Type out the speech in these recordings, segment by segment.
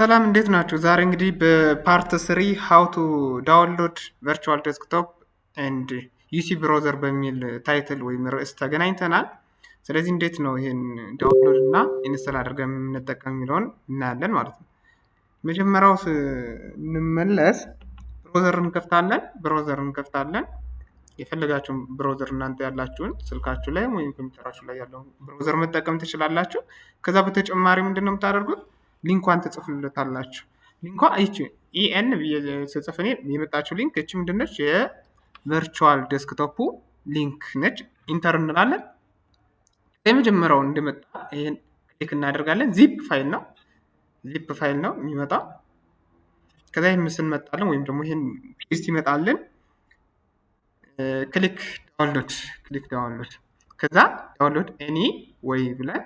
ሰላም እንዴት ናችሁ? ዛሬ እንግዲህ በፓርት ስሪ ሃው ቱ ዳውንሎድ ቨርቹዋል ዴስክቶፕ ኤንድ ዩሲ ብራውዘር በሚል ታይትል ወይም ርዕስ ተገናኝተናል። ስለዚህ እንዴት ነው ይሄን ዳውንሎድ እና ኢንስቶል አድርገን የምንጠቀም የሚለውን እናያለን ማለት ነው። መጀመሪያው ስንመለስ ብራውዘር እንከፍታለን። የፈለጋችሁን ብራውዘር እናንተ ያላችሁን ስልካችሁ ላይ ወይም ኮምፒውተራችሁ ላይ ያለውን ብራውዘር መጠቀም ትችላላችሁ። ከዛ በተጨማሪ ምንድነው የምታደርጉት? ሊንኳን ትጽፉለታላችሁ። ሊንኳ ይቺ ኢኤን ስጽፍ እኔ የመጣችው ሊንክ እቺ ምንድነች? የቨርቹዋል ዴስክቶፑ ሊንክ ነች። ኢንተር እንላለን። የመጀመሪያው እንደመጣ ይሄን ክሊክ እናደርጋለን። ዚፕ ፋይል ነው የሚመጣው። ከዛ ይሄን ምስል መጣልን ወይም ደግሞ ይሄን ፔስት ይመጣልን። ክሊክ ዳውንሎድ ከዛ ዳውንሎድ ኤኒ ወይ ብለን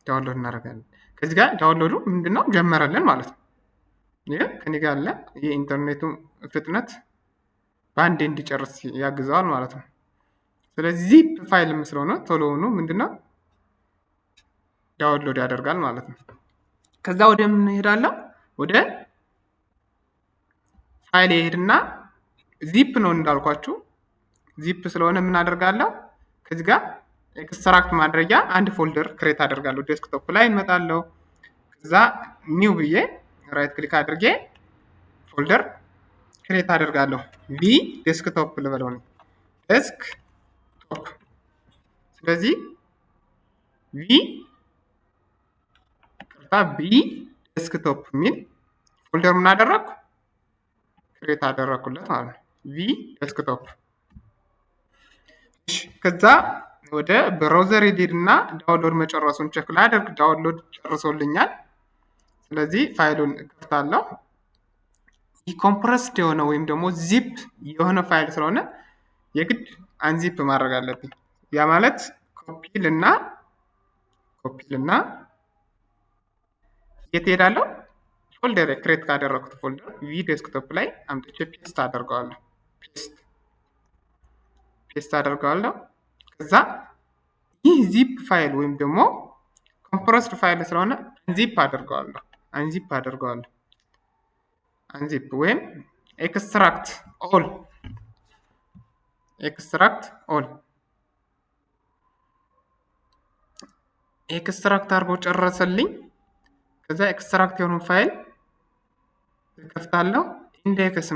ዳውንሎድ እናደርጋለን። ከዚህ ጋር ዳውንሎዱ ምንድነው ጀመረልን ማለት ነው። ይሄ ከኔ ጋር አለ። የኢንተርኔቱ ፍጥነት በአንዴ እንዲጨርስ ያግዘዋል ማለት ነው። ስለዚህ ዚፕ ፋይል ስለሆነ ቶሎውኑ ምንድነው ዳውንሎድ ያደርጋል ማለት ነው። ከዛ ወደ ምን እንሄዳለን? ወደ ፋይል ይሄድና ዚፕ ነው እንዳልኳችሁ። ዚፕ ስለሆነ ምን አደርጋለሁ? ከዚህ ጋር ኤክስትራክት ማድረጊያ አንድ ፎልደር ክሬት አደርጋለሁ። ዴስክቶፕ ላይ እንመጣለሁ። ከዛ ኒው ብዬ ራይት ክሊክ አድርጌ ፎልደር ክሬት አደርጋለሁ። ቪ ዴስክቶፕ ልበለው ነው። ዴስክቶፕ። ስለዚህ ቢ ዴስክቶፕ የሚል ፎልደር ምን አደረግኩ? ክሬት አደረግኩለት ማለት ነው። ቪ ዴስክቶፕ። ከዛ ወደ ብራውዘር ሄድና ዳውንሎድ መጨረሱን ቼክ ላደርግ። ዳውንሎድ ጨርሶልኛል። ስለዚህ ፋይሉን እከፍታለሁ። ኮምፕረስድ የሆነ ወይም ደግሞ ዚፕ የሆነ ፋይል ስለሆነ የግድ አንዚፕ ማድረግ አለብኝ። ያ ማለት ኮፒልና የት ሄዳለሁ? ፎልደር ክሬት ካደረኩት ፎልደር ቪ ዴስክቶፕ ላይ አምጥቼ ፔስት አደርገዋለሁ። ከዛ ይህ ዚፕ ፋይል ወይም ደግሞ ኮምፕረስድ ፋይል ስለሆነ አንዚፕ ወይም ኤክስትራክት ኦል ኤክስትራክት አድርጎ ጨረሰልኝ። ከዛ ኤክስትራክት የሆነውን ፋይል እከፍታለሁ። ኢንዴክስ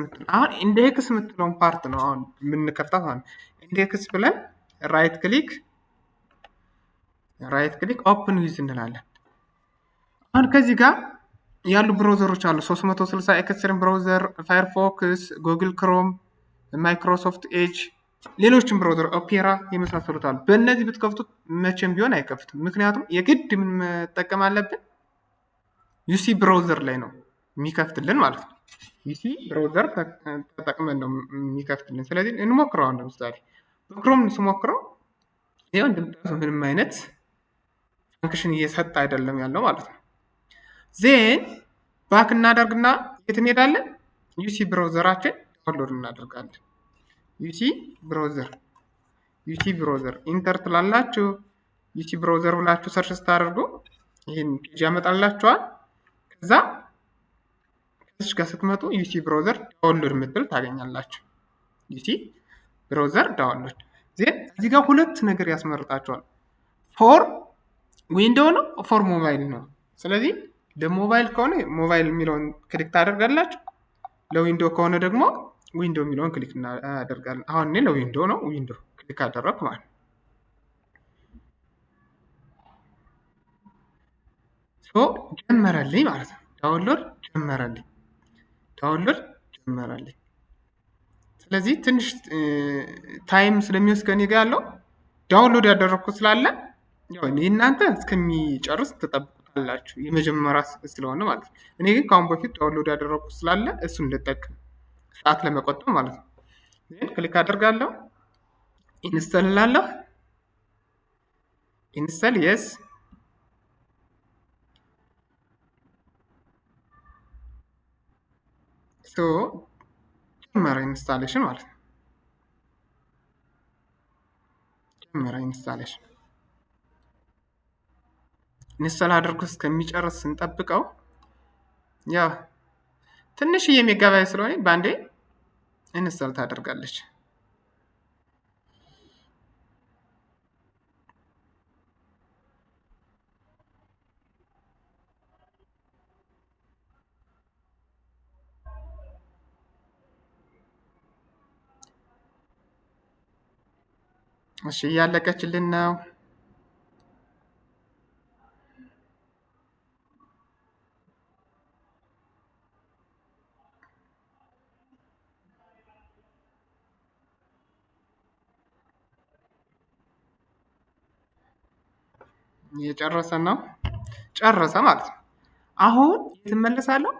የምትለውን ፓርት ነው አሁን የምንከፍታት ማለት ነው። ኢንዴክስ ብለን ራይት ክሊክ ኦፕን ዊዝ እንላለን። አሁን ከዚህ ጋር ያሉ ብራውዘሮች አሉ። 360 ኤክስትሪም ብራውዘር፣ ፋየርፎክስ፣ ጉግል ክሮም፣ ማይክሮሶፍት ኤጅ፣ ሌሎችም ብራውዘር ኦፔራ የመሳሰሉት አሉ። በእነዚህ ብትከፍቱት መቼም ቢሆን አይከፍትም። ምክንያቱም የግድ ምን መጠቀም አለብን? ዩሲ ብራውዘር ላይ ነው የሚከፍትልን ማለት ነው። ዩሲ ብራውዘር ተጠቅመን ነው የሚከፍትልን። ስለዚህ እንሞክረው። አሁን ለምሳሌ በክሮም ስሞክረው ይኸው እንደምታዩት ምንም አይነት ፈንክሽን እየሰጠ አይደለም ያለው ማለት ነው። ዜን ባክ እናደርግና የት እንሄዳለን? ዩሲ ብራውዘራችን ዳውንሎድ እናደርጋለን። ዩሲ ብራውዘር ኢንተር ትላላችሁ። ዩሲ ብራውዘር ብላችሁ ሰርች ስታደርጉ ይህን ፔጅ ያመጣላችኋል። ከዛ ከዚህ ጋር ስትመጡ ዩሲ ብራውዘር ዳውንሎድ የምትል ታገኛላችሁ። ዩሲ ብራውዘር ዳውንሎድ። ዜን እዚህ ጋር ሁለት ነገር ያስመርጣችኋል። ፎር ዊንዶው ነው፣ ፎር ሞባይል ነው። ስለዚህ ለሞባይል ከሆነ ሞባይል የሚለውን ክሊክ ታደርጋላችሁ። ለዊንዶ ከሆነ ደግሞ ዊንዶ የሚለውን ክሊክ እናደርጋለን። አሁን እኔ ለዊንዶ ነው ዊንዶ ክሊክ አደረግኩ ማለት ነው። ጀመረልኝ ማለት ነው። ዳውንሎድ ጀመረልኝ። ስለዚህ ትንሽ ታይም ስለሚወስድ ከኔ ጋር ያለው ዳውንሎድ ያደረግኩት ስላለ እናንተ እስከሚጨርስ ትጠብቁታላችሁ፣ የመጀመሪያ ስለሆነ ማለት ነው። እኔ ግን ከአሁን በፊት ዳውንሎድ ያደረግኩት ስላለ እሱን ልጠቀም ሰዓት ለመቆጠብ ማለት ነው። ይህን ክሊክ አደርጋለሁ። ኢንስቶል እላለሁ። ኢንስቶል የስ ጀመረ ኢንስታሌሽን ማለት ነው። ኢንስቶል አድርጎ እስከሚጨርስ ስንጠብቀው ያው ትንሽዬ ሜጋባይት ስለሆነ በአንዴ ኢንስቶል ታደርጋለች። እሺ እያለቀችልን ነው። እየጨረሰ ነው። ጨረሰ ማለት ነው። አሁን ትመለሳለሁ።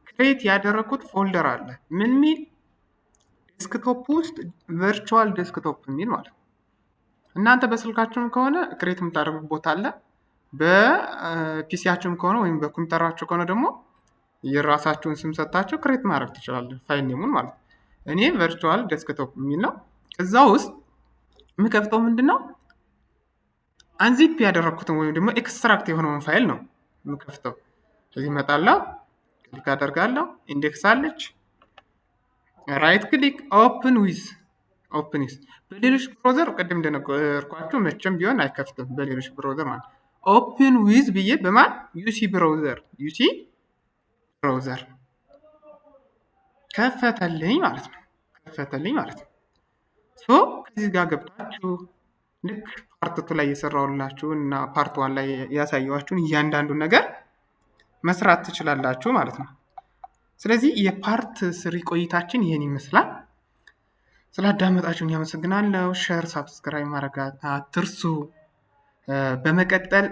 ክሬት ያደረኩት ፎልደር አለ። ምን ሚል ዴስክቶፕ ውስጥ ቨርቹዋል ዴስክቶፕ የሚል ማለት ነው። እናንተ በስልካችሁም ከሆነ ክሬት የምታደርጉት ቦታ አለ። በፒሲያችሁም ከሆነ ወይም በኮምፒውተራችሁ ከሆነ ደግሞ የራሳችሁን ስም ሰጥታችሁ ክሬት ማድረግ ትችላለህ። ፋይል ኔሙን ማለት ነው። እኔ ቨርቹዋል ዴስክቶፕ የሚል ነው። እዛ ውስጥ የምከፍተው ምንድን ነው? አንዚፕ ያደረግኩትን ወይም ደግሞ ኤክስትራክት የሆነውን ፋይል ነው የምከፍተው። እዚህ እመጣለሁ፣ ክሊክ አደርጋለሁ። ኢንዴክስ አለች። ራይት ክሊክ ኦፕን ዊዝ በሌሎች ብሮዘር ቅድም እንደነገርኳችሁ መቼም ቢሆን አይከፍትም። በሌሎች ብሮዘር ማለት ኦፕን ዊዝ ብዬ በማን ዩሲ ብራውዘር ከፈተልኝ ማለት ነው። ከዚህ ጋር ገብታችሁ ልክ ፓርት ቱ ላይ የሰራሁላችሁን እና ፓርት ዋን ላይ ያሳየኋችሁን እያንዳንዱን ነገር መስራት ትችላላችሁ ማለት ነው። ስለዚህ የፓርት ስሪ ቆይታችን ይህን ይመስላል። ስላዳመጣችሁን ያመሰግናለሁ። ሸር፣ ሳብስክራይብ ማድረግ አትርሱ። በመቀጠል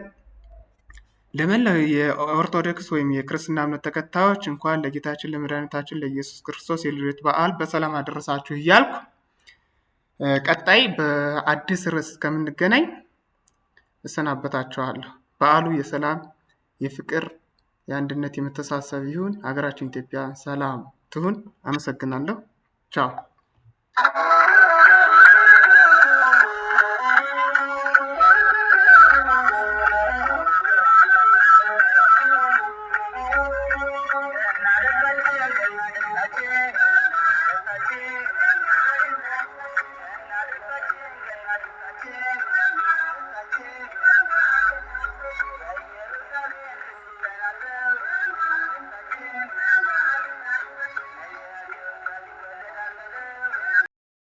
ለመላው የኦርቶዶክስ ወይም የክርስትና እምነት ተከታዮች እንኳን ለጌታችን ለመድኃኒታችን ለኢየሱስ ክርስቶስ የልደት በዓል በሰላም አደረሳችሁ እያልኩ ቀጣይ በአዲስ ርዕስ እስከምንገናኝ እሰናበታችኋለሁ። በዓሉ የሰላም፣ የፍቅር፣ የአንድነት፣ የመተሳሰብ ይሁን። ሀገራችን ኢትዮጵያ ሰላም ትሁን። አመሰግናለሁ። ቻው